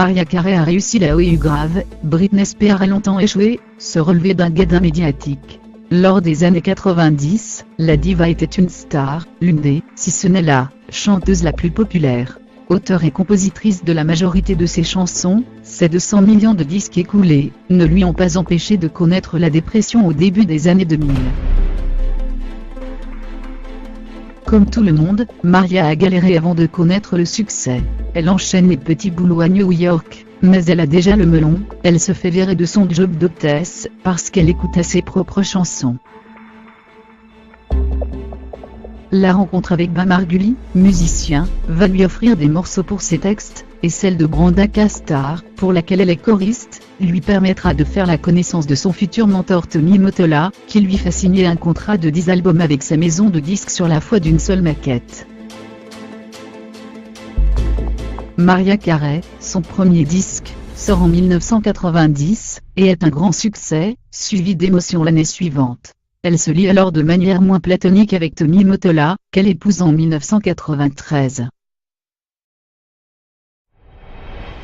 Mariah Carey a réussi là où il y a eu grave, Britney Spears a longtemps échoué, se relever d'un guédin médiatique. Lors des années 90, la diva était une star, l'une des, si ce n'est la, chanteuse la plus populaire. Auteure et compositrice de la majorité de ses chansons, ses 200 millions de disques écoulés, ne lui ont pas empêché de connaître la dépression au début des années 2000. Comme tout le monde, Mariah a galéré avant de connaître le succès. Elle enchaîne les petits boulots à New York, mais elle a déjà le melon, elle se fait virer de son job d'hôtesse, parce qu'elle écoutait ses propres chansons. La rencontre avec Bam Marguli, musicien, va lui offrir des morceaux pour ses textes, et celle de Brenda Castar, pour laquelle elle est choriste, lui permettra de faire la connaissance de son futur mentor Tony Mottola, qui lui fait signer un contrat de 10 albums avec sa maison de disques sur la foi d'une seule maquette. Mariah Carey, son premier disque, sort en 1990, et est un grand succès, suivi d'émotions l'année suivante. Elle se lie alors de manière moins platonique avec Tony Mottola, qu'elle épouse en 1993.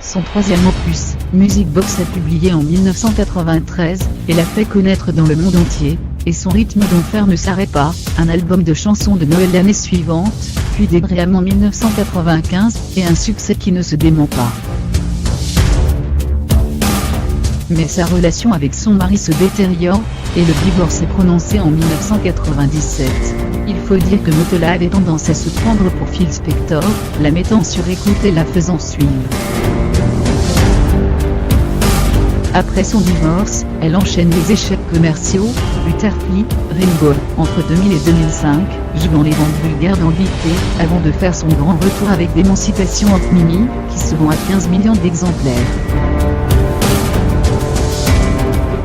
Son troisième opus, Music Box, est publié en 1993, et l'a fait connaître dans le monde entier, et son rythme d'enfer ne s'arrête pas, un album de chansons de Noël l'année suivante, puis des Graham en 1995, et un succès qui ne se dément pas. Mais sa relation avec son mari se détériore, et le divorce est prononcé en 1997. Il faut dire que Mottola avait tendance à se prendre pour Phil Spector, la mettant sur écoute et la faisant suivre. Après son divorce, elle enchaîne les échecs commerciaux, Butterfly, Rainbow, entre 2000 et 2005, jouant les ventes vulgaires dans Vité, avant de faire son grand retour avec d'Emancipation of Mimi, qui se vend à 15 millions d'exemplaires.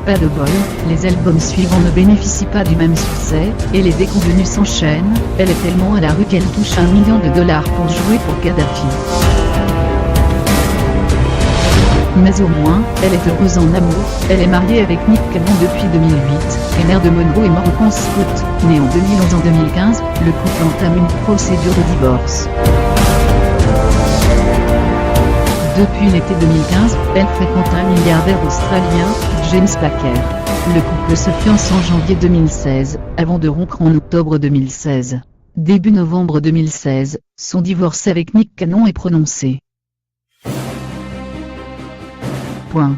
Pas de bol, les albums suivants ne bénéficient pas du même succès, et les déconvenues s'enchaînent. Elle est tellement à la rue qu'elle touche $1 million pour jouer pour Kadhafi. Mais au moins, elle est heureuse en amour, elle est mariée avec Nick Cannon depuis 2008, et mère de Monroe et Morgan Scott, née en 2011. En 2015, le couple entame une procédure de divorce. Depuis l'été 2015, elle fréquente un milliardaire australien, James Packer. Le couple se fiance en janvier 2016, avant de rompre en octobre 2016. Début novembre 2016, son divorce avec Nick Cannon est prononcé. Point.